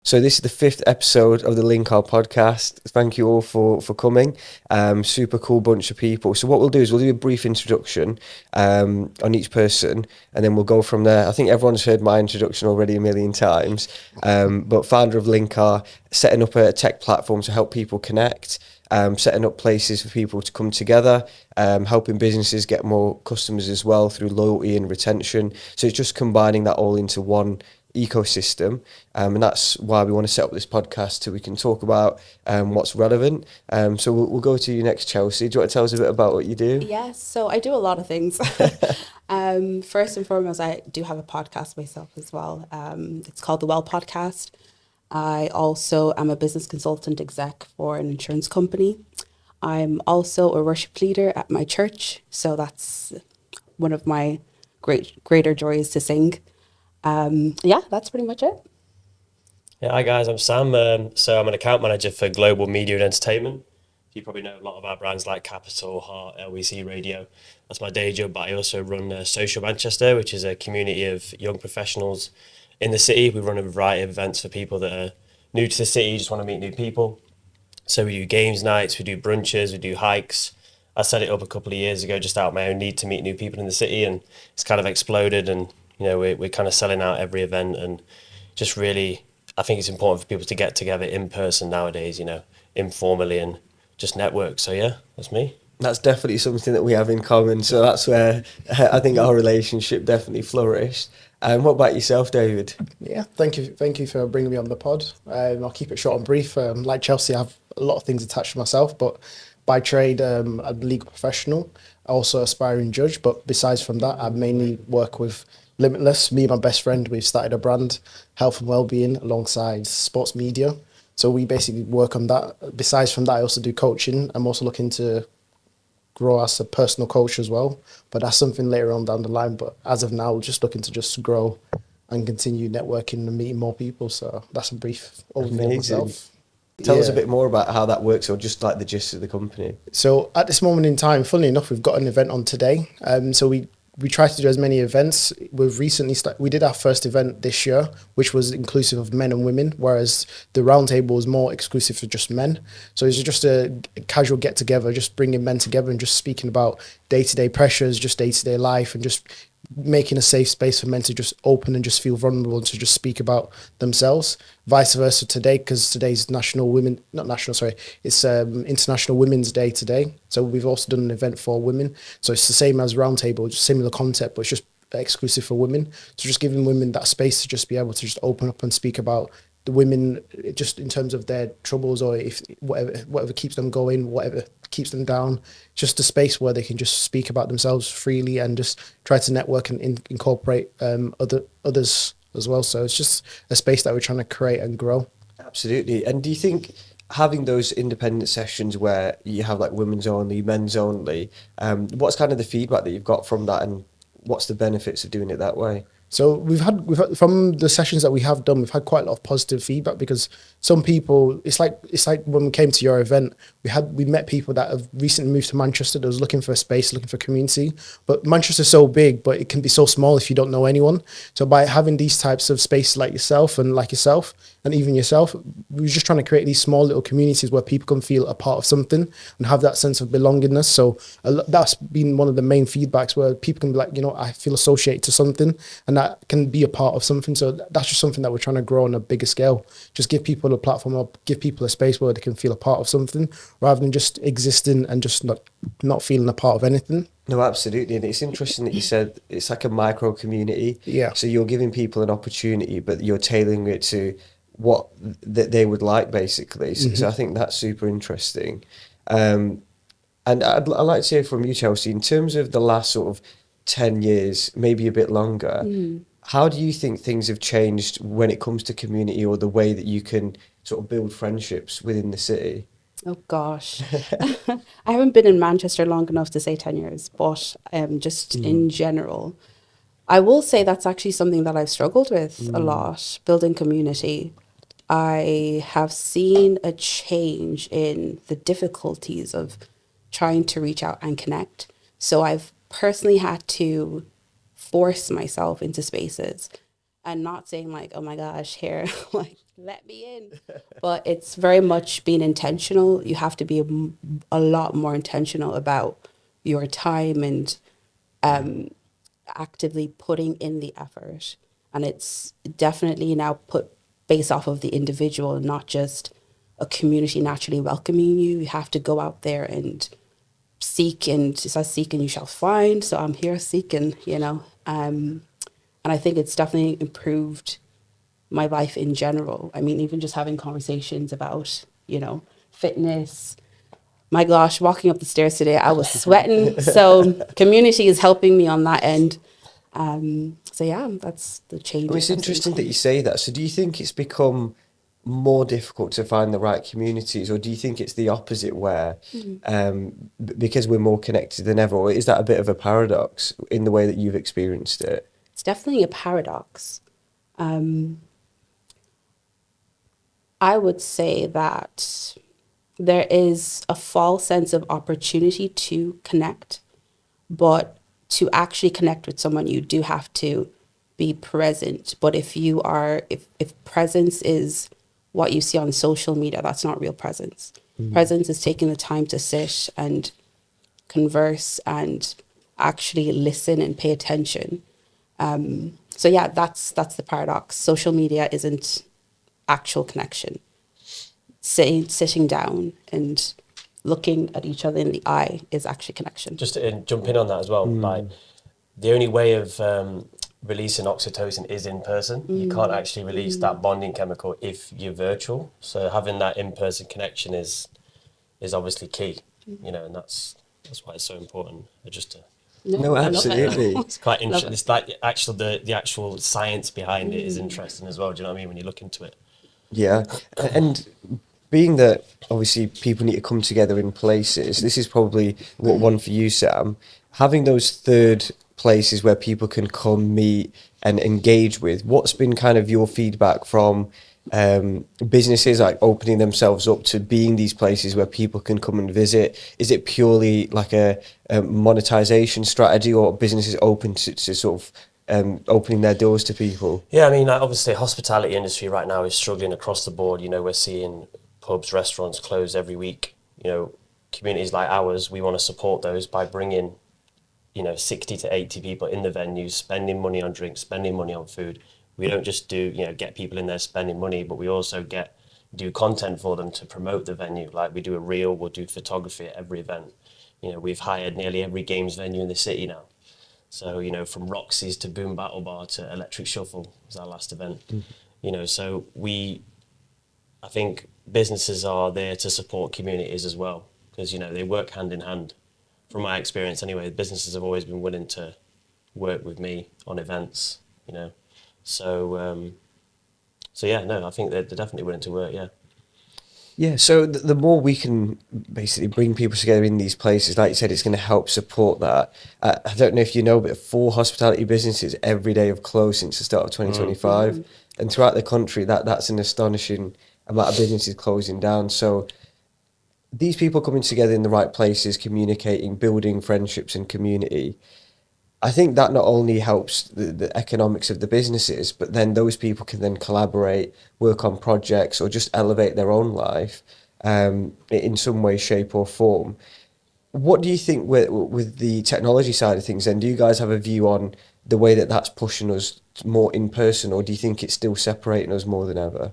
So this is the fifth episode of the Linkar podcast. Thank you all for coming. Super cool bunch of people. So what we'll do is we'll do a brief introduction on each person, and then we'll go from there. I think everyone's heard my introduction already a million times, but founder of Linkar, setting up a tech platform to help people connect, setting up places for people to come together, helping businesses get more customers as well through loyalty and retention. So it's just combining that all into one ecosystem, and that's why we want to set up this podcast so we can talk about what's relevant. So we'll go to you next, Chelsea. Do you want to tell us a bit about what you do? Yes, so I do a lot of things. First and foremost, I do have a podcast myself as well. It's called The Well Podcast. I also am a business consultant exec for an insurance company. I'm also a worship leader at my church, so that's one of my greater joys to sing. That's pretty much it. Yeah, hi guys, I'm Sam. So I'm an account manager for global media and entertainment. You probably know a lot of our brands like Capital, Heart, LWC Radio. That's my day job, but I also run Social Manchester, which is a community of young professionals in the city. We run a variety of events for people that are new to the city, just want to meet new people. So we do games nights, we do brunches, we do hikes. I set it up a couple of years ago just out of my own need to meet new people in the city, and it's kind of exploded, and we're kind of selling out every event, and just really, I think it's important for people to get together in person nowadays, informally, and just network. So yeah, that's me. That's definitely something that we have in common. So that's where I think our relationship definitely flourished. What about yourself, David? Yeah, thank you for bringing me on the pod. I'll keep it short and brief. Like Chelsea, I have a lot of things attached to myself, but by trade, I'm a legal professional, also aspiring judge. But besides from that, I mainly work with Limitless. Me and my best friend, we've started a brand, health and wellbeing, alongside sports media. So we basically work on that. Besides from that, I also do coaching. I'm also looking to grow as a personal coach as well, but that's something later on down the line. But as of now, just looking to just grow and continue networking and meeting more people. So that's a brief overview of myself. Tell us a bit more about how that works, or just like the gist of the company. So at this moment in time, funnily enough, we've got an event on today. So we try to do as many events. We've recently we did our first event this year, which was inclusive of men and women, whereas the roundtable was more exclusive for just men. So it's just a casual get together, just bringing men together and just speaking about day-to-day pressures, just day-to-day life, and just making a safe space for men to just open and just feel vulnerable and to just speak about themselves. Vice versa today, because today's it's International Women's Day today. So we've also done an event for women. So it's the same as Roundtable, just similar concept, but it's just exclusive for women. So just giving women that space to just be able to just open up and speak about the women, just in terms of their troubles, or if whatever keeps them going, whatever keeps them down, just a space where they can just speak about themselves freely and just try to network and incorporate others as well. So it's just a space that we're trying to create and grow. Absolutely. And do you think having those independent sessions where you have like women's only, men's only, what's kind of the feedback that you've got from that, and what's the benefits of doing it that way? So we've had from the sessions that we have done, we've had quite a lot of positive feedback, because some people, it's like when we came to your event, we met people that have recently moved to Manchester that was looking for a space, looking for community. But Manchester's so big, but it can be so small if you don't know anyone. So by having these types of spaces like yourself, and even yourself, we were just trying to create these small little communities where people can feel a part of something and have that sense of belongingness. So that's been one of the main feedbacks, where people can be like, I feel associated to something, and that can be a part of something. So that's just something that we're trying to grow on a bigger scale. Just give people a platform, or give people a space where they can feel a part of something, rather than just existing and just not feeling a part of anything. No, absolutely. And it's interesting that you said it's like a micro community. Yeah. So you're giving people an opportunity, but you're tailoring it to what they would like, basically. So I think that's super interesting. And I'd like to hear from you, Chelsea, in terms of the last sort of 10 years, maybe a bit longer, how do you think things have changed when it comes to community, or the way that you can sort of build friendships within the city? Oh gosh, I haven't been in Manchester long enough to say 10 years, but just in general, I will say that's actually something that I've struggled with a lot, building community. I have seen a change in the difficulties of trying to reach out and connect. So I've personally had to force myself into spaces, and not saying like, oh my gosh, here, like let me in. But it's very much being intentional. You have to be a lot more intentional about your time and actively putting in the effort. And it's definitely now put based off of the individual, not just a community naturally welcoming you. You have to go out there and seek, and it says seek and you shall find. So I'm here seeking, you know. And I think it's definitely improved my life in general. I mean, even just having conversations about, you know, fitness. My gosh, walking up the stairs today, I was sweating. So community is helping me on that end. So yeah, that's the change. It's interesting that you say that. So do you think it's become more difficult to find the right communities, or do you think it's the opposite where because we're more connected than ever, or is that a bit of a paradox in the way that you've experienced it? It's definitely a paradox. I would say that there is a false sense of opportunity to connect, but to actually connect with someone, you do have to be present. But if presence is what you see on social media, that's not real presence. Presence is taking the time to sit and converse and actually listen and pay attention. So yeah, that's the paradox. Social media isn't actual connection. Sitting down and looking at each other in the eye is actually connection. Just to jump in on that as well, like the only way of releasing oxytocin is in person. You can't actually release that bonding chemical if you're virtual. So having that in-person connection is obviously key, you know, and that's why it's so important. Just to No, absolutely. it's quite interesting. It's like the actual science behind it is interesting as well. Do you know what I mean? When you look into it. Yeah, and being that obviously people need to come together in places, this is probably one for you, Sam. Having those third places where people can come, meet and engage with, what's been kind of your feedback from businesses like opening themselves up to being these places where people can come and visit? Is it purely like a monetization strategy, or businesses open to sort of opening their doors to people? Yeah, I mean, like, obviously, hospitality industry right now is struggling across the board. You know, we're seeing pubs, restaurants close every week. You know, communities like ours, we want to support those by bringing, you know, 60 to 80 people in the venues, spending money on drinks, spending money on food. We don't just do, you know, get people in there spending money, but we also do content for them to promote the venue. Like we do a reel, we'll do photography at every event. You know, we've hired nearly every games venue in the city now. So, you know, from Roxy's to Boom Battle Bar to Electric Shuffle was our last event. You know, so I think businesses are there to support communities as well, because, you know, they work hand in hand. From my experience anyway, businesses have always been willing to work with me on events, you know. So yeah, no, I think they're definitely willing to work, yeah. Yeah, so the more we can basically bring people together in these places, like you said, it's going to help support that. I don't know if you know, but 4 hospitality businesses every day have closed since the start of 2025. And throughout the country, that's an astonishing amount of businesses closing down. So these people coming together in the right places, communicating, building friendships and community, I think that not only helps the economics of the businesses, but then those people can then collaborate, work on projects, or just elevate their own life in some way, shape or form. What do you think with the technology side of things then? Do you guys have a view on the way that that's pushing us more in person, or do you think it's still separating us more than ever?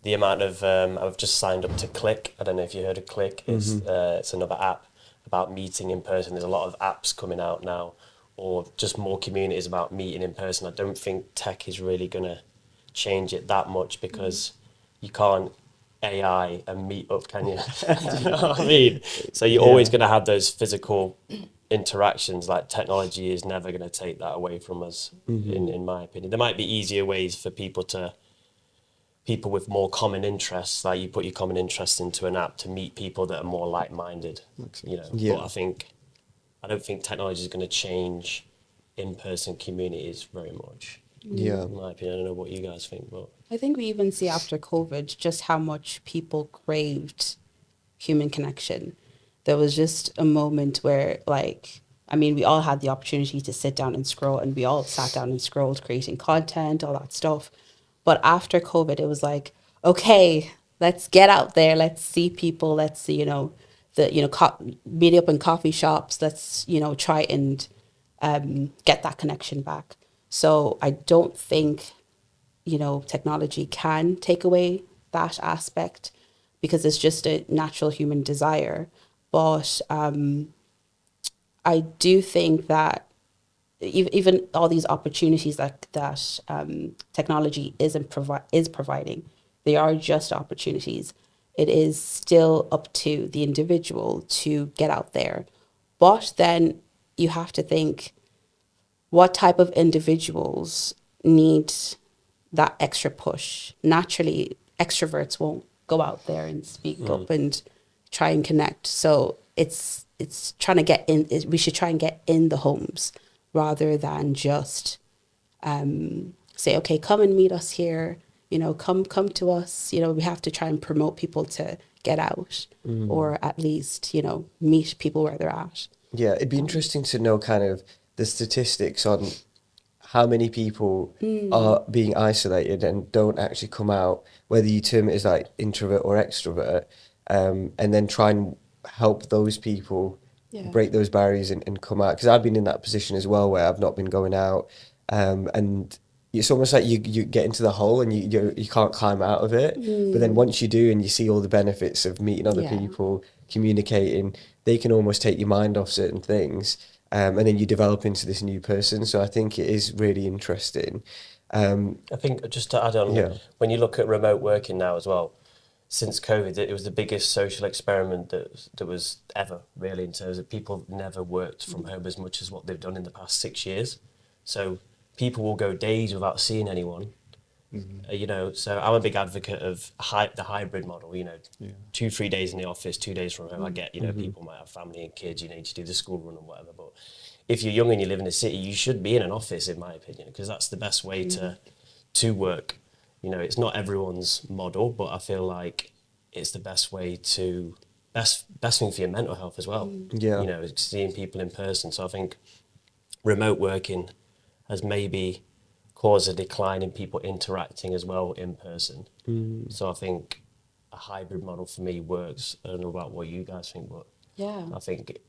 The amount of, I've just signed up to Click. I don't know if you heard of Click. It's another app about meeting in person. There's a lot of apps coming out now, or just more communities about meeting in person. I don't think tech is really going to change it that much, because you can't AI and meet up, can you? Do you know what I mean? So you're always going to have those physical interactions. Like, technology is never going to take that away from us, in my opinion. There might be easier ways for people with more common interests, like you put your common interests into an app to meet people that are more like-minded, you know. Yeah. But I don't think technology is going to change in-person communities very much. Yeah. In my opinion, I don't know what you guys think, but I think we even see after COVID just how much people craved human connection. There was just a moment where, like, I mean, we all had the opportunity to sit down and scroll, and we all sat down and scrolled, creating content, all that stuff. But after COVID, it was like, okay, let's get out there, let's see people, let's see, meet up in coffee shops, let's, try and get that connection back. So I don't think, technology can take away that aspect because it's just a natural human desire. But I do think that even all these opportunities that technology is providing, they are just opportunities. It is still up to the individual to get out there. But then you have to think, what type of individuals need that extra push? Naturally, extroverts won't go out there and speak up and try and connect. So it's trying to get in. We should try and get in the homes rather than just say, okay, come and meet us here. Come to us. We have to try and promote people to get out, or at least meet people where they're at. Yeah, it'd be interesting to know kind of the statistics on how many people are being isolated and don't actually come out, whether you term it as like introvert or extrovert, and then try and help those people break those barriers and come out. Because I've been in that position as well where I've not been going out, and it's almost like you get into the hole and you can't climb out of it. But then once you do and you see all the benefits of meeting other people, communicating, they can almost take your mind off certain things. And then you develop into this new person. So I think it is really interesting. I think just to add on, when you look at remote working now as well, since COVID, it was the biggest social experiment that was ever, really, in terms of people never worked from home as much as what they've done in the past 6 years. So people will go days without seeing anyone. So I'm a big advocate of the hybrid model, 2-3 days in the office, 2 days from home. I get, people might have family and kids, you need to do the school run and whatever. But if you're young and you live in a city, you should be in an office, in my opinion, because that's the best way to work. It's not everyone's model, but I feel like it's the best way to, best thing for your mental health as well. Yeah. Seeing people in person. So I think remote working has maybe cause a decline in people interacting as well in person. So I think a hybrid model for me works. I don't know about what you guys think, but I think,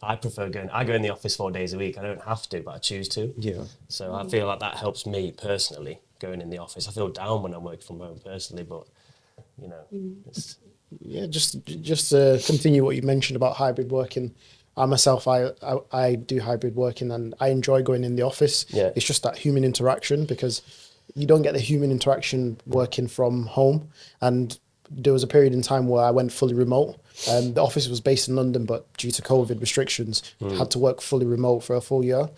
I prefer I go in the office 4 days a week. I don't have to, but I choose to. Yeah. So I feel like that helps me personally, going in the office. I feel down when I'm working from home personally, but, it's... Yeah, just to continue what you mentioned about hybrid working, I do hybrid working and I enjoy going in the office. Yeah. It's just that human interaction, because you don't get the human interaction working from home. And there was a period in time where I went fully remote. The office was based in London, but due to COVID restrictions, had to work fully remote for a full year.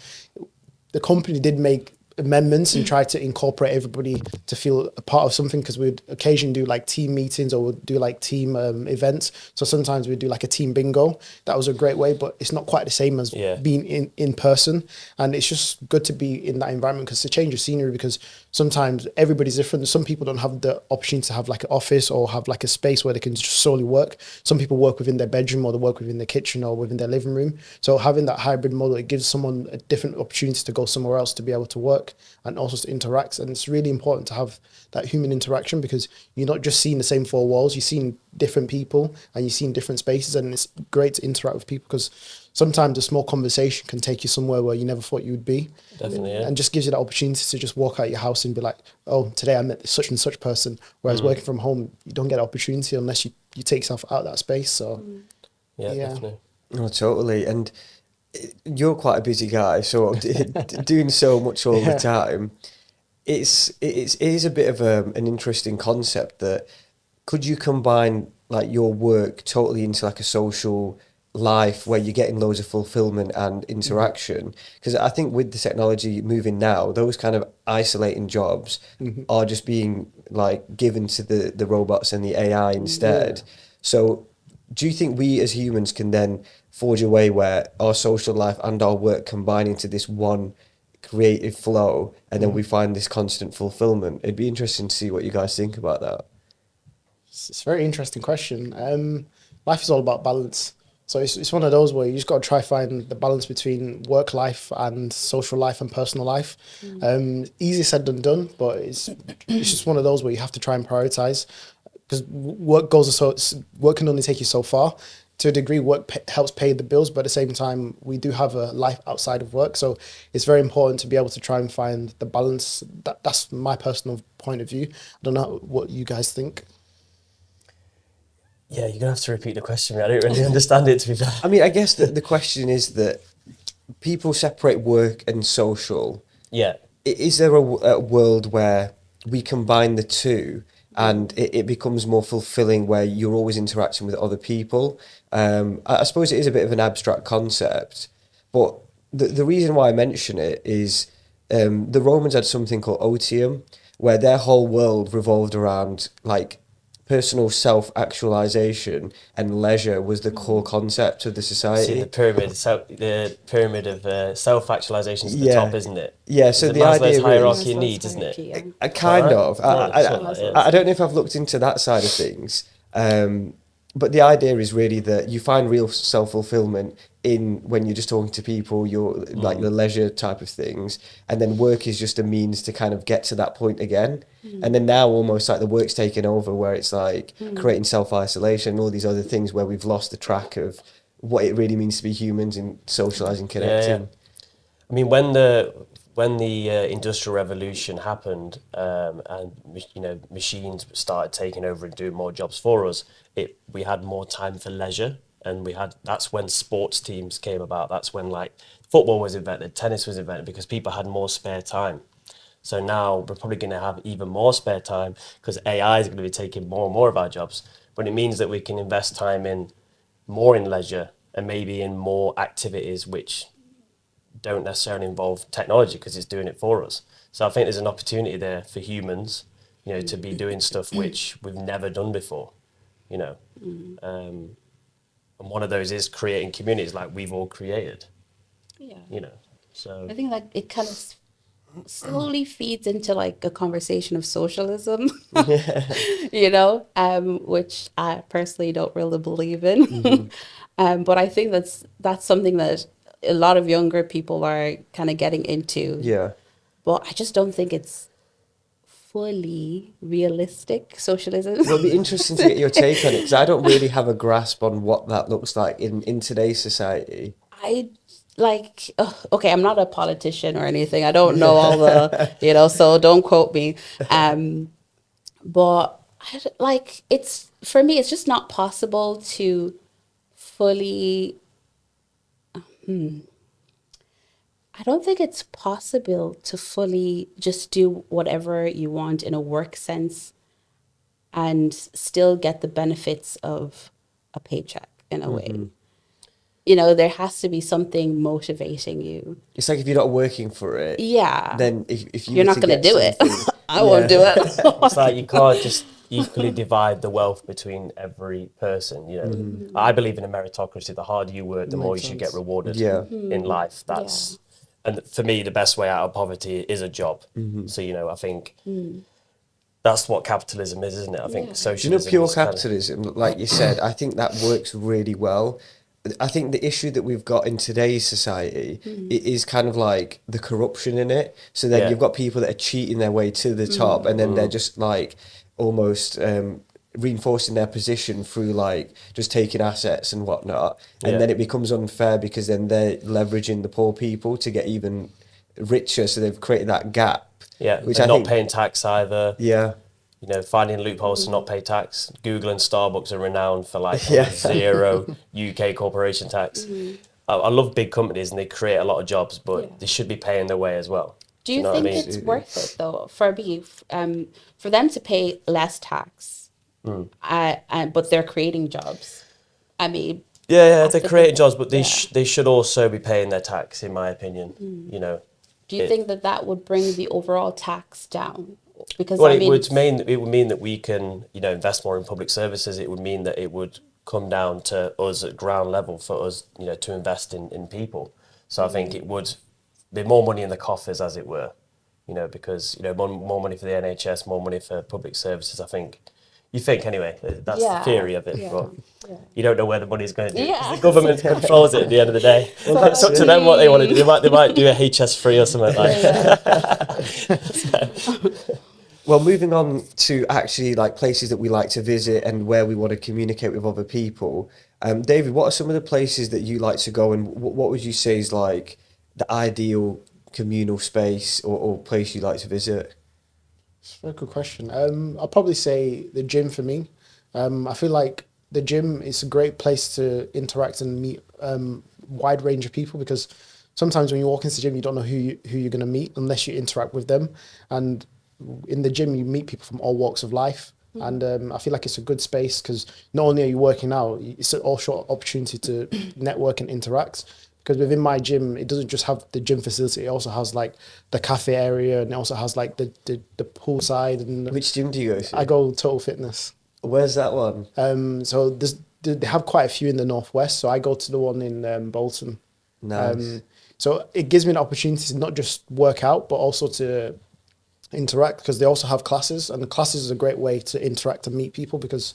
The company did make amendments and try to incorporate everybody to feel a part of something, because we'd occasionally do like team meetings or we'd do like team events. So sometimes we'd do like a team bingo. That was a great way, but it's not quite the same as being in person. And it's just good to be in that environment, because it's a change of scenery, because sometimes everybody's different. Some people don't have the opportunity to have like an office or have like a space where they can just solely work. Some people work within their bedroom, or they work within their kitchen or within their living room. So having that hybrid model, it gives someone a different opportunity to go somewhere else to be able to work and also to interact. And it's really important to have that human interaction, because you're not just seeing the same four walls, you're seeing different people and you're seeing different spaces. And it's great to interact with people, because sometimes a small conversation can take you somewhere where you never thought you would be. Definitely, yeah. And just gives you that opportunity to just walk out your house and be like, oh, today I met such and such person. Whereas working from home, you don't get an opportunity unless you take yourself out of that space. So yeah, definitely. No, totally. And you're quite a busy guy, so doing so much all the time, it is a bit of an interesting concept. That could you combine like your work totally into like a social life where you're getting loads of fulfillment and interaction? Because I think with the technology moving now, those kind of isolating jobs are just being like given to the robots and the AI instead. So do you think we as humans can then forge a way where our social life and our work combine into this one creative flow, and then we find this constant fulfillment? It'd be interesting to see what you guys think about that. It's a very interesting question. Life is all about balance. So it's one of those where you just got to try find the balance between work life and social life and personal life. Easier said than done, but it's just one of those where you have to try and prioritize, because work can only take you so far. To a degree, helps pay the bills, but at the same time, we do have a life outside of work. So it's very important to be able to try and find the balance. That's my personal point of view. I don't know what you guys think. Yeah, you're gonna have to repeat the question. I don't really understand it, to be fair. I mean, I guess the question is that people separate work and social. Yeah. Is there a world where we combine the two and it becomes more fulfilling, where you're always interacting with other people? I suppose it is a bit of an abstract concept, but the reason why I mention it is the Romans had something called otium, where their whole world revolved around like personal self-actualization, and leisure was the core concept of the society. See the pyramid of self-actualization is the Yeah. top, isn't it? Yeah, It's so the the Maslow's idea hierarchy is- of needs, isn't it? Yeah. I kind Right? of. Yeah, something like that. I don't know if I've looked into that side of things, but the idea is really that you find real self-fulfillment in when you're just talking to people, you're like the leisure type of things, and then work is just a means to kind of get to that point again. And then now almost like the work's taken over, where it's like creating self-isolation and all these other things, where we've lost the track of what it really means to be humans and socializing, connecting. Yeah. I mean, when the Industrial Revolution happened, and machines started taking over and doing more jobs for us, we had more time for leisure, and that's when sports teams came about. That's when like football was invented, tennis was invented, because people had more spare time. So now we're probably going to have even more spare time, because AI is going to be taking more and more of our jobs. But it means that we can invest time in leisure, and maybe in more activities which don't necessarily involve technology, because it's doing it for us. So I think there's an opportunity there for humans, to be doing stuff which we've never done before, and one of those is creating communities like we've all created, Yeah. So I think like it kind of slowly feeds into like a conversation of socialism, which I personally don't really believe in. But I think that's something that a lot of younger people are kind of getting into. Yeah. But I just don't think it's fully realistic socialism. Well, it'd be interesting to get your take on it, because I don't really have a grasp on what that looks like in today's society. I like, okay, I'm not a politician or anything. I don't know all the, so don't quote me. But it's, for me, it's just not possible to fully, I don't think it's possible to fully just do whatever you want in a work sense and still get the benefits of a paycheck in a way. There has to be something motivating you. It's like if you're not working for it, Yeah. then if You're not going to do it. I won't do it. it's like you can't just equally divide the wealth between every person. I believe in a meritocracy. The harder you work, the more you should get rewarded in life. And for me, the best way out of poverty is a job. So I think that's what capitalism is, isn't it? I think socialism. pure is kind of- capitalism, like you said, I think that works really well. I think the issue that we've got in today's society it is kind of like the corruption in it. So then you've got people that are cheating their way to the top, and then they're just like almost reinforcing their position through like just taking assets and whatnot. And then it becomes unfair, because then they're leveraging the poor people to get even richer. So they've created that gap. Yeah, which and I not think, paying tax either. Yeah. Finding loopholes to not pay tax. Google and Starbucks are renowned for like Yeah. zero UK corporation tax. I love big companies, and they create a lot of jobs, but they should be paying their way as well. Do you know think what I mean? it's worth it though for them to pay less tax, but they're creating jobs? I mean, Yeah, they're creating jobs, but yeah. they should also be paying their tax, in my opinion. Do you think that would bring the overall tax down? Because Well, I mean, it would mean that we can, invest more in public services. It would mean that it would come down to us at ground level for us, to invest in people. So I think it would be more money in the coffers, as it were, because more money for the NHS, more money for public services. I think, You think anyway. That's Yeah, the theory of it. yeah, But yeah. you don't know where the money's going to do. 'Cause Yeah. the government controls it at the end of the day. Well, It's up to them what they want to do. They might do a HS3 or something like that. Well, moving on to actually like places that we like to visit and where we want to communicate with other people. David, what are some of the places that you like to go, and what would you say is like the ideal communal space or place you like to visit? It's a very good question. I'll probably say the gym for me. I feel like the gym is a great place to interact and meet wide range of people, because sometimes when you walk into the gym, you don't know who you're going to meet unless you interact with them. And in the gym, you meet people from all walks of life. And I feel like it's a good space because not only are you working out, it's also an opportunity to network and interact. Because within my gym, it doesn't just have the gym facility; it also has like the cafe area, and it also has like the pool side. And Which gym do you go to? I go Total Fitness. Where's that one? So they have quite a few in the northwest. So I go to the one in Bolton. Nice. So it gives me an opportunity to not just work out, but also to interact, because they also have classes, and the classes is a great way to interact and meet people, because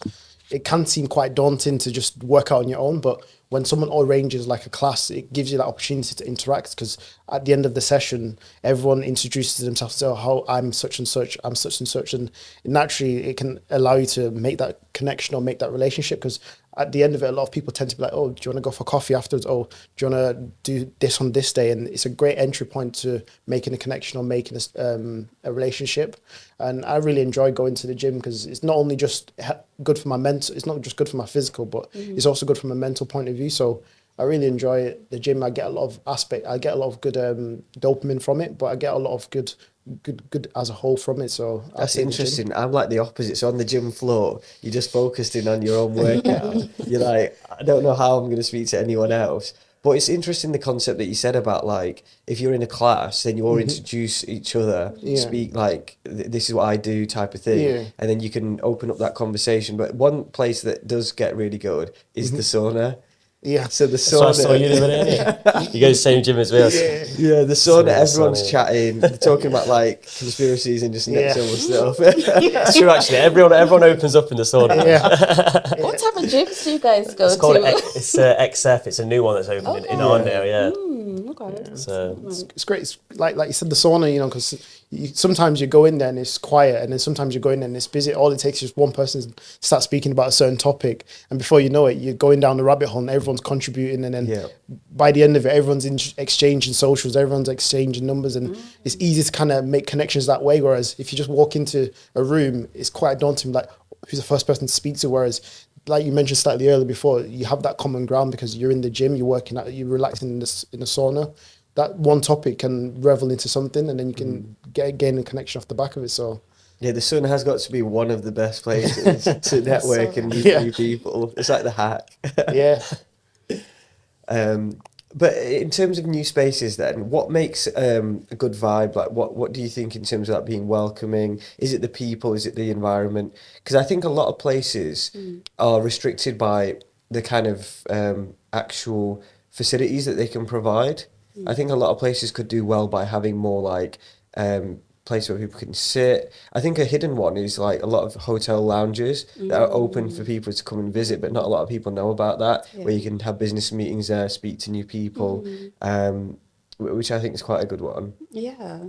it can seem quite daunting to just work out on your own, but when someone arranges like a class, it gives you that opportunity to interact, because at the end of the session, everyone introduces themselves, so how I'm such and such, I'm such and such, and naturally it can allow you to make that connection or make that relationship, because at the end of it, a lot of people tend to be like, oh, do you want to go for coffee afterwards? Oh, do you want to do this on this day? And it's a great entry point to making a connection or making a relationship. And I really enjoy going to the gym, because it's not only just good for my mental, it's not just good for my physical, but it's also good from a mental point of view. So I really enjoy the gym. I get a lot of good dopamine from it, but I get a lot of good as a whole from it. So That's interesting. I'm like the opposite. So on the gym floor, you're just focused in on your own workout. You're like, I don't know how I'm going to speak to anyone else. But it's interesting the concept that you said about like, if you're in a class, then you all introduce each other, speak like, this is what I do type of thing. And then you can open up that conversation. But one place that does get really good is the sauna. Yeah. So the So I saw you sauna, the other day. You go to the same gym as us. yeah, the sauna, the everyone's sauna. chatting, they're talking about like conspiracies and just next level stuff. It's true, actually. Everyone opens up in the sauna. What type of gyms do you guys go It's called to? it's XF. It's a new one that's opened in Arndale. Yeah. Okay. So It's great. It's like you said, the sauna, you know, because sometimes you go in there and it's quiet, and then sometimes you go in there and it's busy. All it takes is just one person to start speaking about a certain topic, and before you know it, you're going down the rabbit hole and everyone's contributing, and then by the end of it, everyone's exchanging socials, everyone's exchanging numbers, and it's easy to kind of make connections that way. Whereas if you just walk into a room, it's quite daunting, like who's the first person to speak to. Whereas like you mentioned slightly earlier before, you have that common ground because you're in the gym, you're working out, you're relaxing in the sauna. That one topic can revel into something, and then you can gain a connection off the back of it. So Yeah, the sauna has got to be one of the best places to network and meet new people. It's like the hack. yeah. But in terms of new spaces then, what makes a good vibe? Like what do you think in terms of that being welcoming? Is it the people? Is it the environment? Because I think a lot of places are restricted by the kind of actual facilities that they can provide. I think a lot of places could do well by having more like place where people can sit. I think a hidden one is like a lot of hotel lounges that are open for people to come and visit, but not a lot of people know about that, where you can have business meetings there, speak to new people, which I think is quite a good one. Yeah.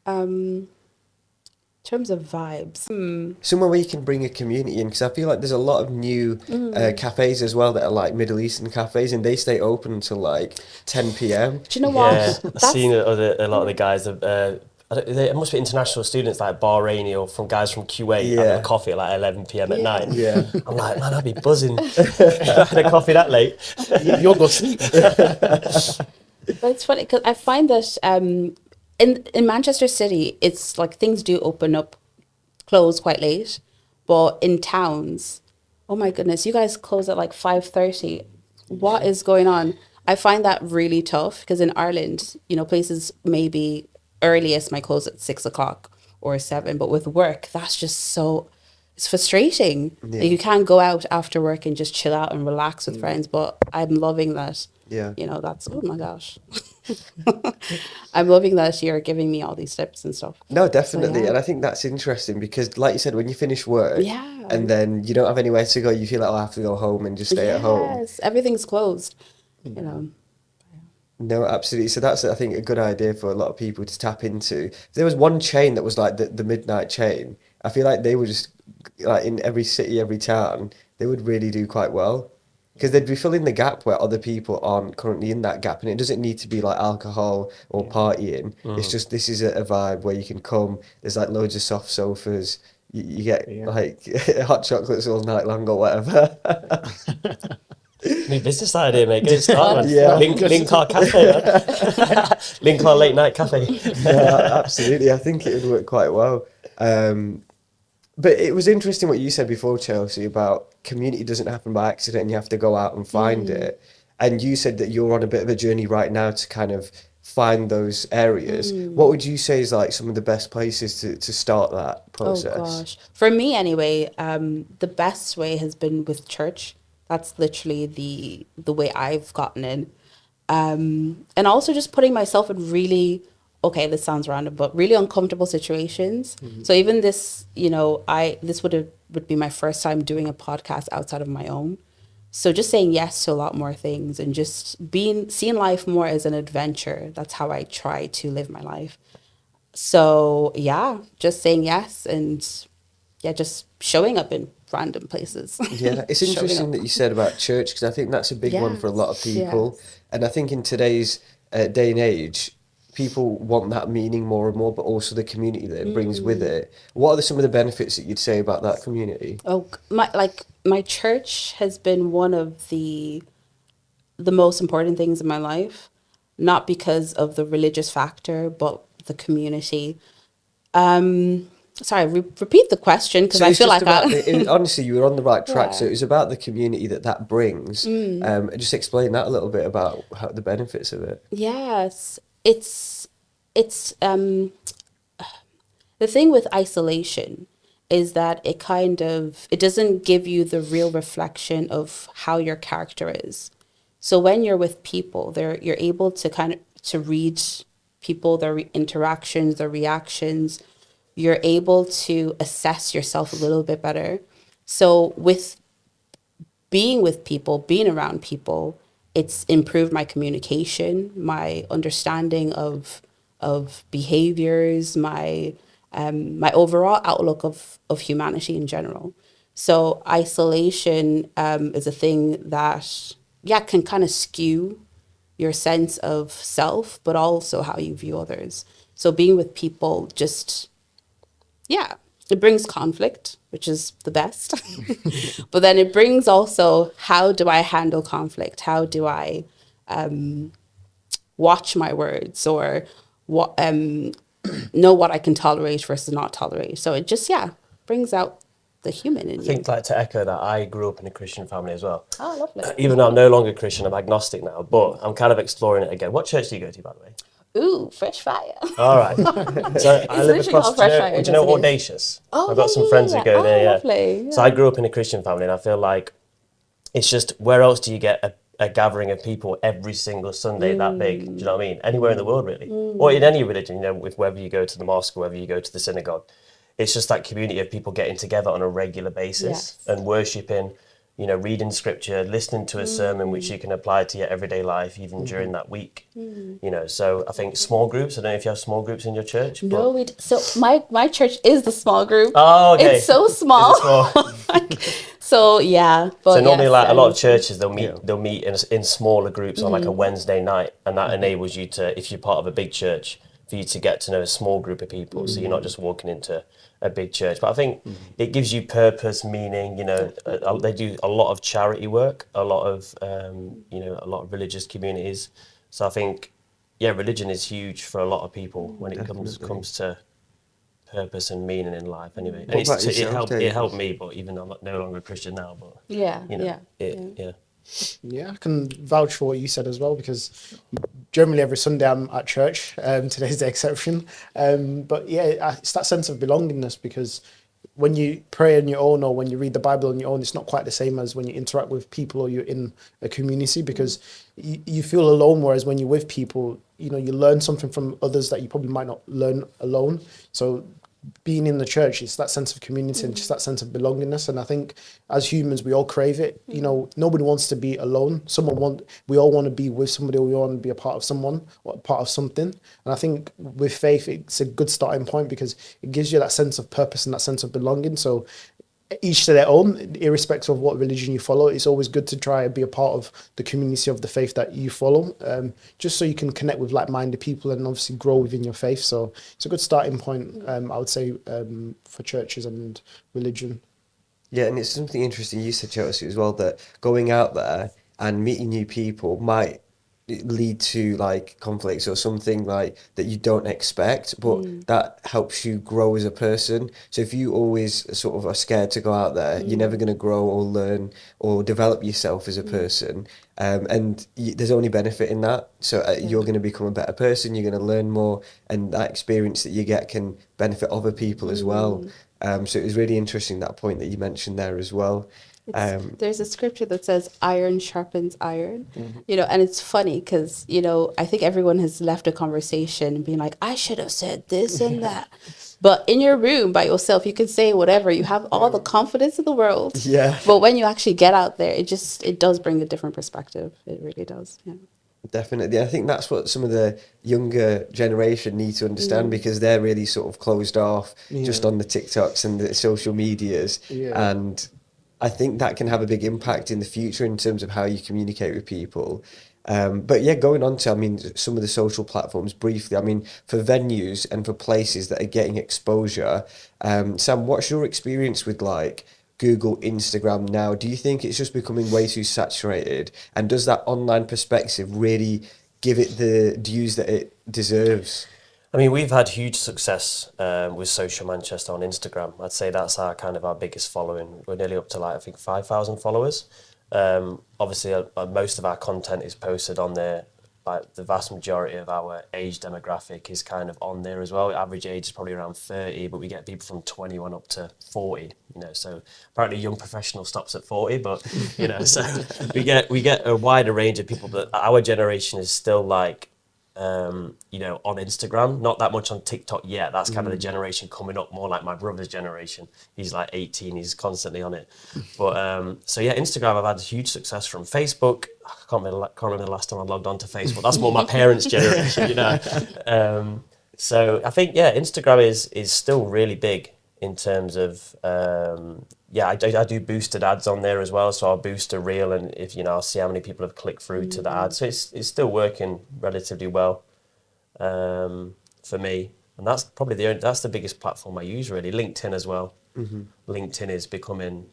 In terms of vibes. Somewhere where you can bring a community in, because I feel like there's a lot of new cafes as well that are like Middle Eastern cafes, and they stay open until like 10 p.m. Do you know what? yeah, I've seen a lot of the guys. It must be international students like Bahraini or from guys from Kuwait having a coffee at like 11 p.m. at night. Yeah. I'm like, man, I'd be buzzing. If I had a coffee that late. You'll go sleep. But it's funny because I find that in Manchester City, it's like things do close quite late. But in towns, oh my goodness, you guys close at like 5:30. What is going on? I find that really tough because in Ireland, you know, places maybe earliest might close at 6 o'clock or 7. But with work, that's just it's frustrating. Yeah. Like you can't go out after work and just chill out and relax with friends. But I'm loving that. Yeah. You know, that's, oh my gosh. I'm loving that you're giving me all these tips and stuff. No, definitely. So, yeah. And I think that's interesting because, like you said, when you finish work, Yeah. and then you don't have anywhere to go. You feel like, oh, I have to go home and just stay at home. Yes, everything's closed. You know. No, absolutely. So that's, I think, a good idea for a lot of people to tap into. If there was one chain that was like the midnight chain, I feel like they would just, like in every city, every town, they would really do quite well. Because they'd be filling the gap where other people aren't currently in that gap. And it doesn't need to be like alcohol or partying. It's just, this is a vibe where you can come. There's like loads of soft sofas. You get like hot chocolates all night long or whatever. New business idea, mate. Get it started, man. Yeah. Linkar Cafe, man. Linkar Late Night Cafe. Yeah, absolutely. I think it would work quite well. But it was interesting what you said before, Chelsea, about community doesn't happen by accident and you have to go out and find it. And you said that you're on a bit of a journey right now to kind of find those areas. What would you say is like some of the best places to start that process? Oh gosh, for me anyway, the best way has been with church. That's literally the way I've gotten in, and also just putting myself in really, okay, this sounds random, but really uncomfortable situations. So even this, you know, this would be my first time doing a podcast outside of my own. So just saying yes to a lot more things and just seeing life more as an adventure. That's how I try to live my life. So yeah, just saying yes and just showing up in random places. Yeah, it's Showing interesting up. that you said about church because I think that's a big one for a lot of people. Yes. And I think in today's day and age, people want that meaning more and more, but also the community that it brings with it. What are some of the benefits that you'd say about that community? Oh, my church has been one of the most important things in my life, not because of the religious factor, but the community. Sorry, repeat the question because So I it's feel just like about honestly, you were on the right track. So Yeah. it was about the community that brings. Just explain that a little bit about the benefits of it. Yes, it's the thing with isolation is that it doesn't give you the real reflection of how your character is. So when you're with people, you're able to to read people, their interactions, their reactions. You're able to assess yourself a little bit better. So with being with people, being around people, it's improved my communication, my understanding of behaviors, my overall outlook of humanity in general. So isolation is a thing that can kind of skew your sense of self, but also how you view others. So being with people it brings conflict, which is the best. But then it brings also, how do I handle conflict? How do I watch my words or what know what I can tolerate versus not tolerate? So it just, brings out the human in I you. think, like, to echo that, I grew up in a Christian family as well. Oh, lovely. Even though I'm no longer Christian, I'm agnostic now, but I'm kind of exploring it again. What church do you go to, by the way? Ooh, fresh fire. All right. So I live literally across. called Do you Fresh know, Fire, do you know just it is. Audacious? Oh, I've got some friends who go there. Yeah. Lovely. So I grew up in a Christian family, and I feel like it's just, where else do you get a gathering of people every single Sunday that big? Do you know what I mean? Anywhere in the world, really, or in any religion. You know, with whether you go to the mosque or whether you go to the synagogue, it's just that community of people getting together on a regular basis and worshiping. You know, reading scripture, listening to a sermon which you can apply to your everyday life, even during that week. You know, so I think small groups. I don't know if you have small groups in your church. No, so my church is the small group. Oh, okay. It's so small. Is it small? So yeah, but So normally, yes, like a lot of churches, they'll meet in smaller groups on like a Wednesday night, and that enables you to, if you're part of a big church, for you to get to know a small group of people. So you're not just walking into a big church. But I think it gives you purpose, meaning. You know, they do a lot of charity work, a lot of a lot of religious communities. So I think, religion is huge for a lot of people when it comes to purpose and meaning in life. Anyway, and it helped me. But even though I'm no longer a Christian now, but Yeah, I can vouch for what you said as well, because generally every Sunday I'm at church. Today's the exception. But yeah, it's that sense of belongingness, because when you pray on your own or when you read the Bible on your own, it's not quite the same as when you interact with people or you're in a community, because you feel alone, whereas when you're with people, you know, you learn something from others that you probably might not learn alone. So being in the church, it's that sense of community and just that sense of belongingness. And I think as humans, we all crave it. You know, nobody wants to be alone. We all want to be with somebody, or we all want to be a part of someone or a part of something. And I think with faith, it's a good starting point because it gives you that sense of purpose and that sense of belonging. So each to their own, irrespective of what religion you follow, it's always good to try and be a part of the community of the faith that you follow, just so you can connect with like-minded people and obviously grow within your faith. So it's a good starting point, I would say, for churches and religion. Yeah, and it's something interesting you said, Chelsea, as well, that going out there and meeting new people might lead to like conflicts or something like that you don't expect, but that helps you grow as a person. So if you always sort of are scared to go out there, you're never going to grow or learn or develop yourself as a person. And there's only benefit in that. So you're going to become a better person, you're going to learn more, and that experience that you get can benefit other people as well. So it was really interesting, that point that you mentioned there as well. There's a scripture that says iron sharpens iron, you know, and it's funny because, you know, I think everyone has left a conversation being like, I should have said this and that. But in your room by yourself, you can say whatever. You have all the confidence in the world. Yeah. But when you actually get out there, it does bring a different perspective. It really does. Yeah. Definitely. I think that's what some of the younger generation need to understand, because they're really sort of closed off just on the TikToks and the social medias. Yeah. And I think that can have a big impact in the future in terms of how you communicate with people. But yeah, going on to, I mean, some of the social platforms briefly, I mean, for venues and for places that are getting exposure, Sam, what's your experience with like Google, Instagram now? Do you think it's just becoming way too saturated? And does that online perspective really give it the dues that it deserves? I mean, we've had huge success with Social Manchester on Instagram. I'd say that's our biggest following. We're nearly up to like, I think, 5,000 followers. Obviously, most of our content is posted on there. Like the vast majority of our age demographic is kind of on there as well. Average age is probably around 30, but we get people from 21 up to 40. You know, so apparently young professional stops at 40, but you know, so we get a wider range of people. But our generation is still like, you know, on Instagram, not that much on TikTok yet. That's kind of the generation coming up, more like my brother's generation. He's like 18, he's constantly on it. But so yeah, Instagram, I've had huge success from. Facebook, I can't remember the last time I logged on to Facebook. That's more my parents' generation, you know. So I think, yeah, Instagram is still really big in terms of, I do boosted ads on there as well. So I'll boost a reel, and if you know, I'll see how many people have clicked through to the ad. So it's still working relatively well for me, and that's probably that's the biggest platform I use really. LinkedIn as well. LinkedIn is becoming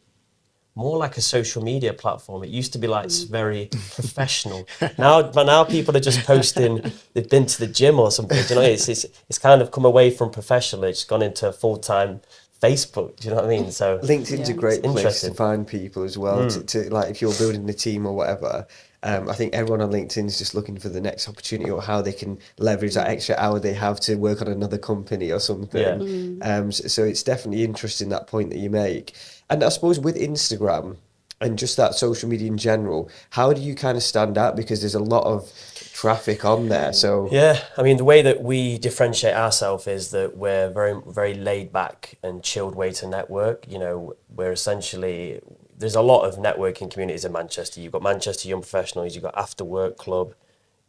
more like a social media platform. It used to be like very professional. Now people are just posting they've been to the gym or something. You know, it's kind of come away from professional. It's gone into full-time Facebook. Do you know what I mean? So LinkedIn's a great place to find people as well. To like, if you're building a team or whatever. I think everyone on LinkedIn is just looking for the next opportunity or how they can leverage that extra hour they have to work on another company or something. So it's definitely interesting, that point that you make. And I suppose with Instagram and just that social media in general, how do you kind of stand out? Because there's a lot of traffic on there. So yeah, I mean, the way that we differentiate ourselves is that we're very, very laid back and chilled way to network. You know, we're essentially, there's a lot of networking communities in Manchester. You've got Manchester Young Professionals, you've got After Work Club,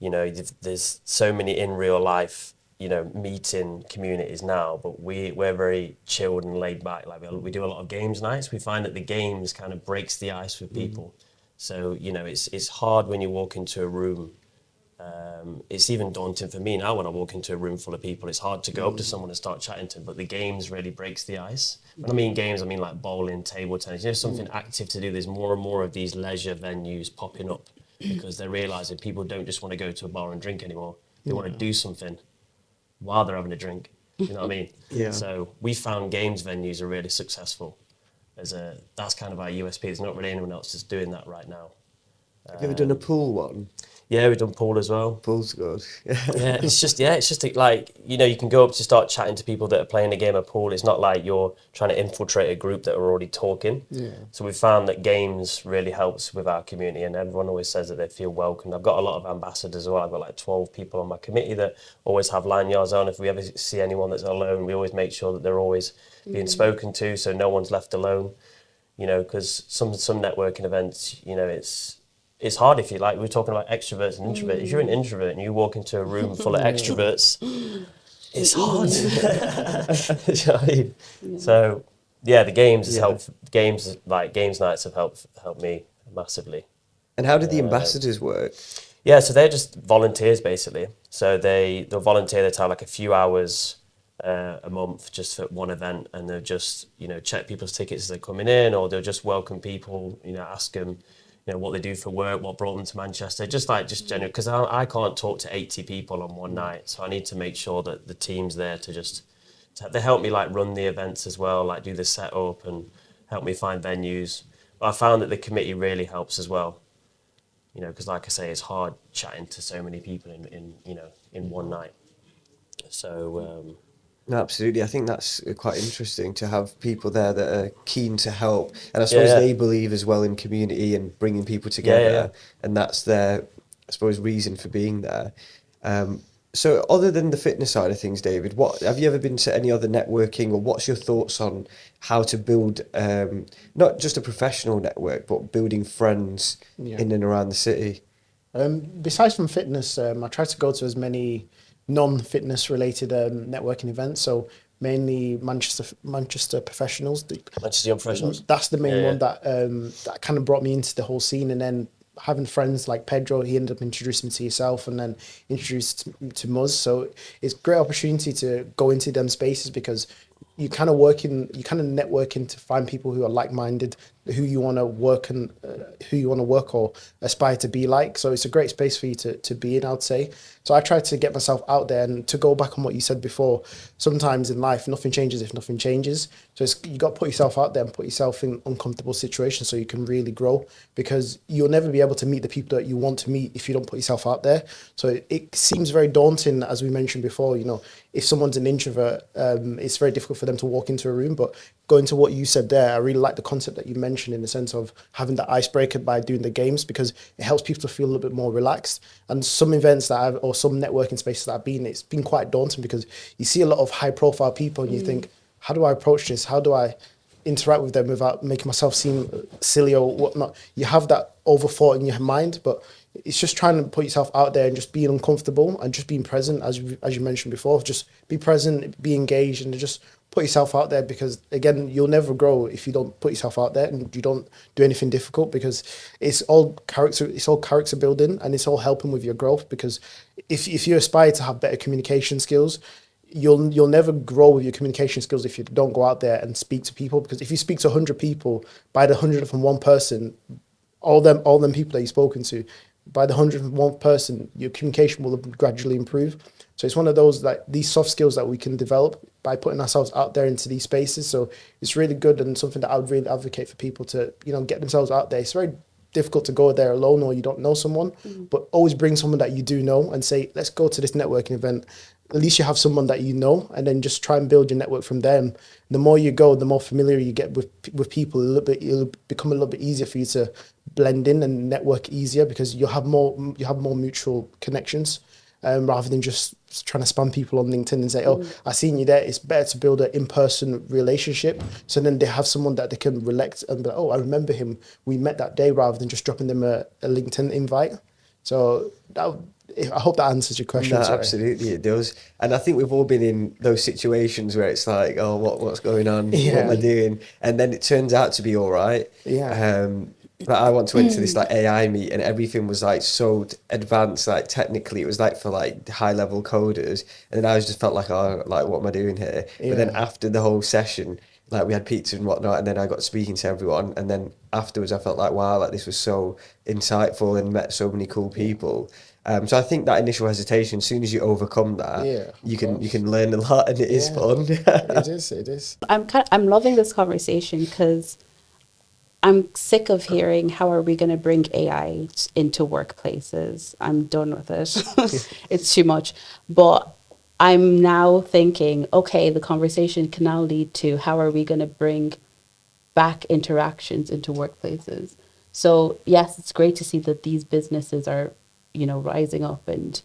you know, there's so many in real life, you know, meeting communities now, but we're very chilled and laid back. Like we do a lot of games nights. We find that the games kind of breaks the ice with people. So, you know, it's hard when you walk into a room. It's even daunting for me now when I walk into a room full of people. It's hard to go up to someone and start chatting to them, but the games really breaks the ice. When I mean games, I mean like bowling, table tennis, you know, something active to do. There's more and more of these leisure venues popping up because they're realising people don't just want to go to a bar and drink anymore. They want to do something while they're having a drink. You know what I mean? Yeah. So we found games venues are really successful. That's kind of our USP. There's not really anyone else that's doing that right now. Have you ever done a pool one? Yeah, we've done pool as well. Pool's good. Yeah, it's just like, you know, you can go up to start chatting to people that are playing a game of pool. It's not like you're trying to infiltrate a group that are already talking. Yeah. So we found that games really helps with our community, and everyone always says that they feel welcome. I've got a lot of ambassadors as well. I've got like 12 people on my committee that always have lanyards on. If we ever see anyone that's alone, we always make sure that they're always being spoken to, so no one's left alone. You know, because some networking events, you know, it's hard if you like, we were talking about extroverts and introverts. If you're an introvert and you walk into a room full of extroverts, it's hard. Do you know what I mean? Yeah. So, yeah, the games has helped. Games nights have helped me massively. And how did the ambassadors work? Yeah, so they're just volunteers basically. So they'll volunteer. They take like a few hours a month just for one event, and they'll just, you know, check people's tickets as they're coming in, or they'll just welcome people. You know, ask them, you know, what they do for work, what brought them to Manchester, just general, because I can't talk to 80 people on one night, so I need to make sure that the team's there they help me like run the events as well, like do the setup and help me find venues. But I found that the committee really helps as well, you know, because like I say, it's hard chatting to so many people in one night. So No, absolutely. I think that's quite interesting to have people there that are keen to help. And I suppose they believe as well in community and bringing people together. Yeah. And that's their, I suppose, reason for being there. So other than the fitness side of things, David, what have you ever been to any other networking, or what's your thoughts on how to build not just a professional network, but building friends in and around the city? Besides from fitness, I try to go to as many non-fitness related networking events. So mainly Manchester professionals. Manchester Young Professionals. That's the main one that kind of brought me into the whole scene. And then having friends like Pedro, he ended up introducing me to yourself and then introduced to Muzz. So it's a great opportunity to go into them spaces because you kind of networking to find people who are like-minded, who you want to work or aspire to be like. So it's a great space for you to be in, I'd say. So I try to get myself out there, and to go back on what you said before, sometimes in life, nothing changes if nothing changes. So you got to put yourself out there and put yourself in uncomfortable situations so you can really grow, because you'll never be able to meet the people that you want to meet if you don't put yourself out there. So it seems very daunting, as we mentioned before, you know, if someone's an introvert, it's very difficult for them to walk into a room. But going to what you said there, I really like the concept that you mentioned in the sense of having that icebreaker by doing the games, because it helps people to feel a little bit more relaxed. And some events or some networking spaces that I've been, it's been quite daunting because you see a lot of high profile people and you think, how do I approach this? How do I interact with them without making myself seem silly or whatnot? You have that overthought in your mind, but it's just trying to put yourself out there and just being uncomfortable and just being present, as you mentioned before. Just be present, be engaged, and just put yourself out there, because again, you'll never grow if you don't put yourself out there and you don't do anything difficult, because it's all character building, and it's all helping with your growth. Because if you aspire to have better communication skills, you'll never grow with your communication skills if you don't go out there and speak to people. Because if you speak to 100 people, by the 101 person, all them people that you've spoken to, by the 101st person, your communication will gradually improve. So it's one of those, like, these soft skills that we can develop by putting ourselves out there into these spaces. So it's really good, and something that I would really advocate for people to, you know, get themselves out there. It's very difficult to go there alone, or you don't know someone, but always bring someone that you do know and say, let's go to this networking event. At least you have someone that you know, and then just try and build your network from them. The more you go, the more familiar you get with people. It'll become a little bit easier for you to blend in and network easier, because you have more mutual connections, rather than just trying to spam people on LinkedIn and say, oh, I seen you there. It's better to build an in-person relationship. So then they have someone that they can relate and be like, oh, I remember him. We met that day, rather than just dropping them a LinkedIn invite. So I hope that answers your question. No, absolutely, it does. And I think we've all been in those situations where it's like, oh, what's going on? What am I doing? And then it turns out to be all right. Yeah. But I once went to this like AI meet, and everything was like so advanced, like technically it was like for like high level coders, and then I just felt like, oh, like what am I doing here? But then after the whole session, like we had pizza and whatnot, and then I got speaking to everyone, and then afterwards I felt like, wow, like this was so insightful and met so many cool people. So I think that initial hesitation, as soon as you overcome that, you can learn a lot, and it is fun. It is. I'm loving this conversation, because I'm sick of hearing how are we going to bring AI into workplaces. I'm done with it. It's too much. But I'm now thinking, okay, the conversation can now lead to how are we going to bring back interactions into workplaces. So yes, it's great to see that these businesses are, rising up and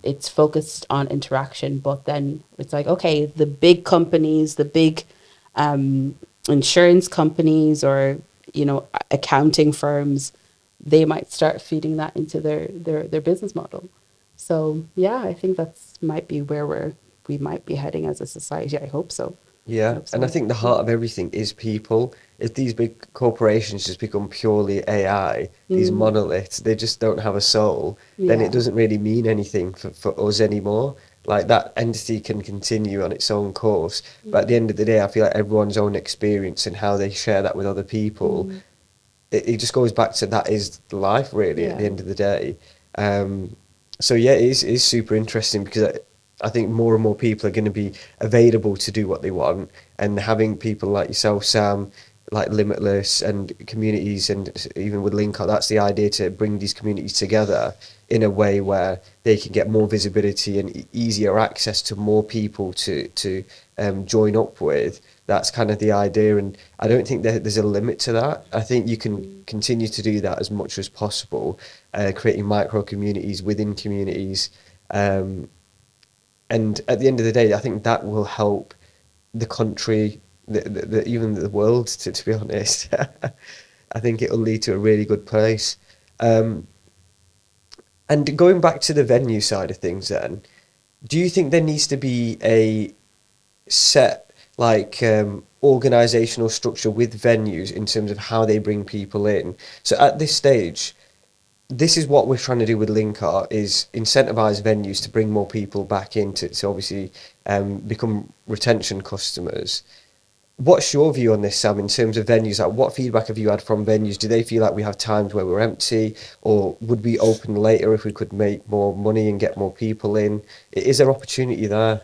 it's focused on interaction. But then it's like, okay, the big companies, the big insurance companies, or accounting firms, they might start feeding that into their business model. So yeah, I think that's might be where we might be heading as a society. I hope so. Yeah, Hope and I so. think the heart of everything is people. If these big corporations just become purely AI, these monoliths, they just don't have a soul, then Yeah. it doesn't really mean anything for us anymore. Like that entity can continue on its own course, but at the end of the day, I feel like everyone's own experience and how they share that with other people, it just goes back to that is life really at the Yeah. end of the day. So yeah, it is super interesting because I think more and more people are going to be available to do what they want, and having people like yourself, Sam, like Limitless and communities, and even with Link Up, that's the idea, to bring these communities together in a way where they can get more visibility and easier access to more people to join up with. That's kind of the idea, and I don't think there's a limit to that. I think you can continue to do that as much as possible, creating micro communities within communities. And at the end of the day, I think that will help the country, even the world, to be honest. I think it will lead to a really good place. Um, and going back to the venue side of things then, do you think there needs to be a set organizational structure with venues in terms of how they bring people in? So at this stage, this is what we're trying to do with Linkart, is incentivize venues to bring more people back in to obviously become retention customers. What's your view on this, Sam, in terms of venues? Like, what feedback have you had from venues? Do they feel like we have times where we're empty, or would we open later if we could make more money and get more people in? Is there opportunity there?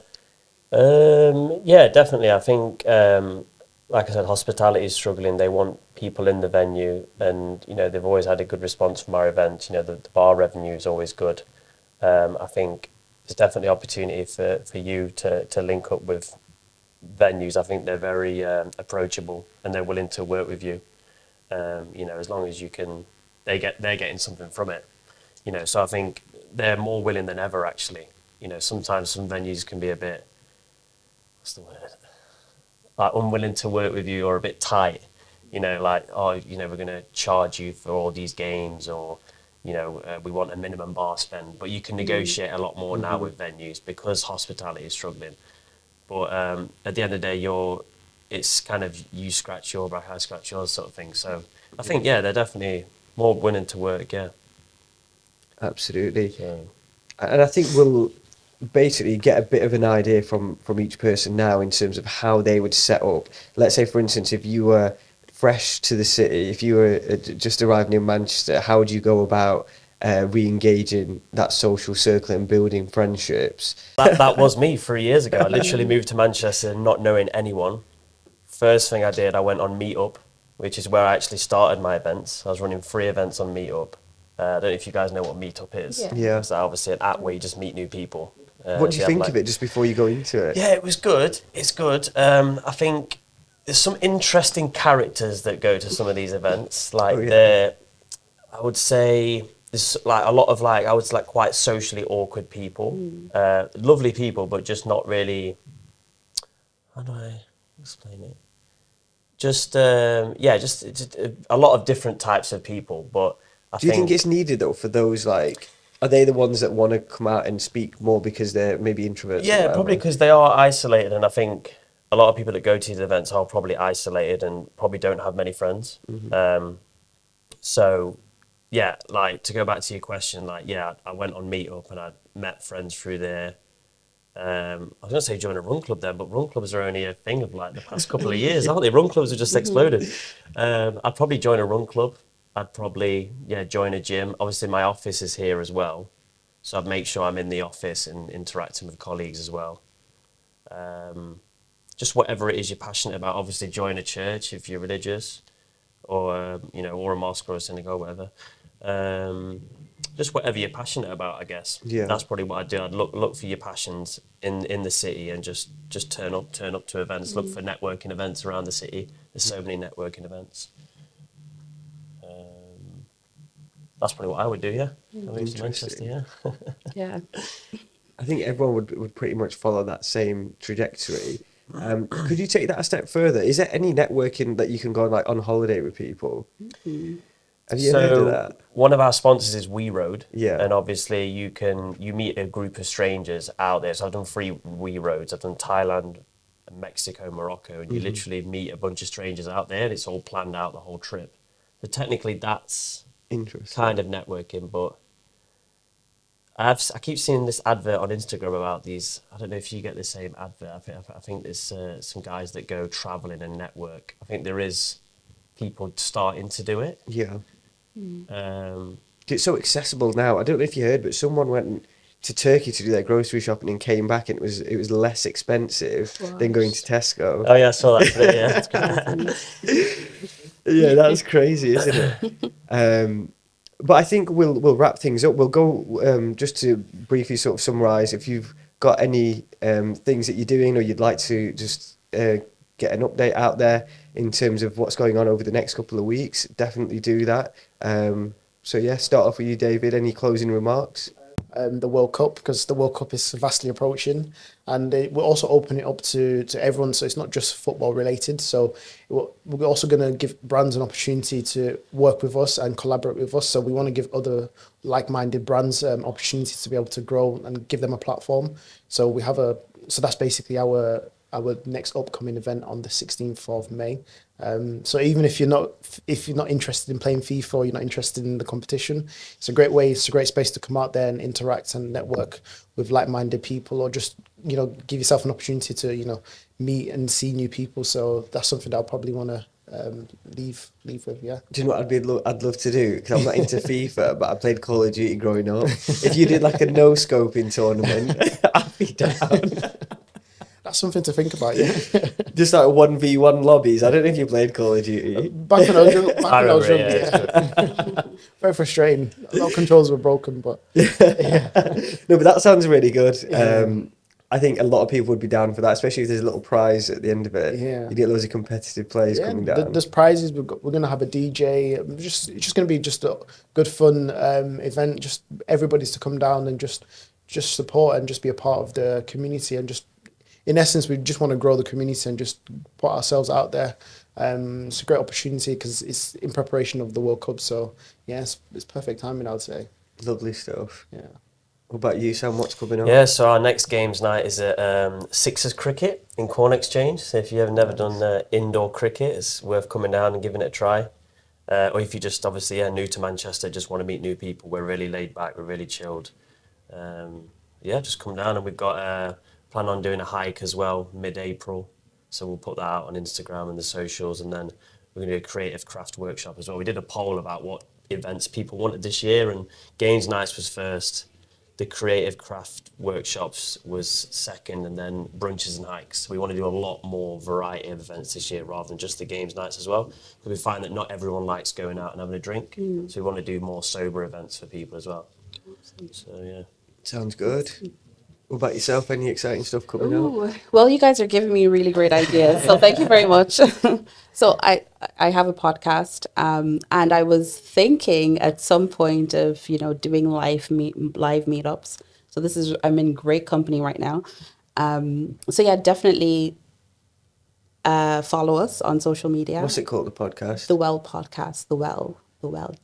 Yeah, definitely. I think, like I said, hospitality is struggling. They want people in the venue, and they've always had a good response from our events. The bar revenue is always good. I think there's definitely opportunity for you to link up with venues. I think they're very approachable and they're willing to work with you. As long as you can, they're getting something from it. So I think they're more willing than ever. Actually, sometimes some venues can be a bit, what's the word, like unwilling to work with you, or a bit tight. Like, oh, we're going to charge you for all these games, or we want a minimum bar spend. But you can negotiate a lot more now with venues because hospitality is struggling. But at the end of the day, it's kind of you scratch your back, I scratch yours sort of thing. So I think, yeah, they're definitely more willing to work, yeah. Absolutely. So, And I think we'll basically get a bit of an idea from each person now in terms of how they would set up. Let's say, for instance, if you were fresh to the city, if you were just arriving in Manchester, how would you go about re-engaging that social circle and building friendships? that was me 3 years ago. I literally moved to Manchester not knowing anyone. First thing I did, I went on Meetup, which is where I actually started my events. I was running 3 events on Meetup. I don't know if you guys know what Meetup is. Yeah. Yeah. It's obviously an app where you just meet new people. What do so you have, think like, of it just before you go into it? Yeah, it was good. It's good. I think there's some interesting characters that go to some of these events. Like, Oh, yeah. I would say there's like a lot of, like, I would say, like, quite socially awkward people. Lovely people, but just not really. How do I explain it? Just just a lot of different types of people. But I Do you think think it's needed though for those, like, are they the ones that want to come out and speak more because they're maybe introverts or yeah, whatever? probably because they are isolated, and I think a lot of people that go to these events are probably isolated and probably don't have many friends. So, yeah, like, to go back to your question, like, yeah, I went on Meetup and I met friends through there. I was going to say join a run club there, but run clubs are only a thing of like the past couple of years, aren't they? Run clubs have just exploded. I'd probably join a run club. I'd probably, join a gym. Obviously, my office is here as well. So I'd make sure I'm in the office and interacting with colleagues as well. Just whatever it is you're passionate about. Obviously, join a church if you're religious. or or a mosque or a synagogue, whatever. Just whatever you're passionate about, I guess. Yeah. That's probably what I'd do. I'd look for your passions in the city and just turn up to events. Look for networking events around the city. There's so many networking events. That's probably what I would do. Yeah. I moved to Manchester. Interesting. Yeah. Yeah. I think everyone would pretty much follow that same trajectory. Could you take that a step further? Is there any networking that you can go like on holiday with people? Have you heard of that? One of our sponsors is We Road. Yeah. And obviously you meet a group of strangers out there. So I've done 3 We Roads. I've done Thailand, Mexico, Morocco, and you literally meet a bunch of strangers out there. And it's all planned out the whole trip. So technically that's Interesting. kind of networking, but I keep seeing this advert on Instagram about these. I don't know if you get the same advert. I think there's some guys that go traveling and network. I think there is people starting to do it. Yeah. Um, It's so accessible now. I don't know if you heard, but someone went to Turkey to do their grocery shopping and came back, and it was less expensive than going to Tesco. oh yeah, I saw that today. Yeah, it's good. Yeah, that's crazy, isn't it? But I think we'll wrap things up. We'll go just to briefly sort of summarise. If you've got any things that you're doing, or you'd like to just get an update out there in terms of what's going on over the next couple of weeks, definitely do that. So yeah, start off with you, David. Any closing remarks? The World Cup, because the World Cup is vastly approaching, and we're also opening it up to everyone, so it's not just football related. So we're also going to give brands an opportunity to work with us and collaborate with us. So we want to give other like-minded brands opportunity to be able to grow and give them a platform. So so that's basically our next upcoming event on the 16th of May. So even if you're not interested in playing FIFA, or you're not interested in the competition, it's a great space to come out there and interact and network with like-minded people, or just give yourself an opportunity to meet and see new people. So that's something that I'll probably want to leave with. Yeah. Do you know what I'd love to do? Because I'm not into FIFA, but I played Call of Duty growing up. If you did like a no scoping tournament, I'd be down. That's something to think about, yeah. Just like 1v1 lobbies. I don't know if you played Call of Duty. Back when I was young, yeah. very frustrating. A lot of controls were broken, but No, but that sounds really good. Yeah. I think a lot of people would be down for that, especially if there's a little prize at the end of it. Yeah. You get loads of competitive players coming down. There's prizes. We're going to have a DJ. It's just going to be just a good fun event. Just everybody's to come down and just support and just be a part of the community, and just, in essence, we just want to grow the community and just put ourselves out there. It's a great opportunity because it's in preparation of the World Cup. So, yeah, it's perfect timing, I'd say. Lovely stuff. Yeah. What about you, Sam? What's coming up? Yeah, so our next games night is at Sixers Cricket in Corn Exchange. So if you have never done indoor cricket, it's worth coming down and giving it a try. Or if you just obviously new to Manchester, just want to meet new people, we're really laid back, we're really chilled. Just come down, and we've got plan on doing a hike as well mid-April. So we'll put that out on Instagram and the socials, and then we're going to do a creative craft workshop as well. We did a poll about what events people wanted this year, and games nights was first. The creative craft workshops was second, and then brunches and hikes. We want to do a lot more variety of events this year rather than just the games nights as well. Because we find that not everyone likes going out and having a drink. So we want to do more sober events for people as well. So, yeah. Sounds good. What about yourself? Any exciting stuff coming up? Ooh, well, you guys are giving me really great ideas, so thank you very much. So I have a podcast, and I was thinking at some point of doing live meetups. So I'm in great company right now. So yeah, definitely follow us on social media. What's it called, the podcast? The Well Podcast. The Well, WELL.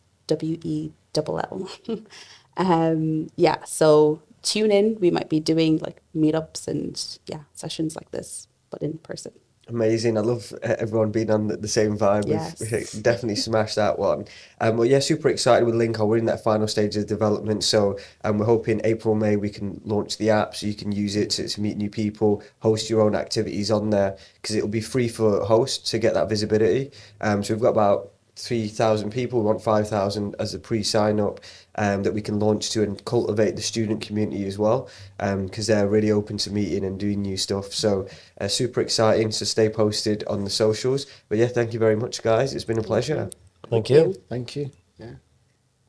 So tune in. We might be doing like meetups and sessions like this, but in person. Amazing. I love everyone being on the same vibe. Yes. We've definitely smashed that one. Super excited with Linko. We're in that final stage of development. So we're hoping April, May, we can launch the app so you can use it to meet new people, host your own activities on there, because it'll be free for hosts to get that visibility. So we've got about 3,000 people. We want 5,000 as a pre-sign up that we can launch to and cultivate the student community as well, because they're really open to meeting and doing new stuff. So super exciting. So stay posted on the socials. But yeah, thank you very much, guys. It's been a pleasure. Thank you. Thank you.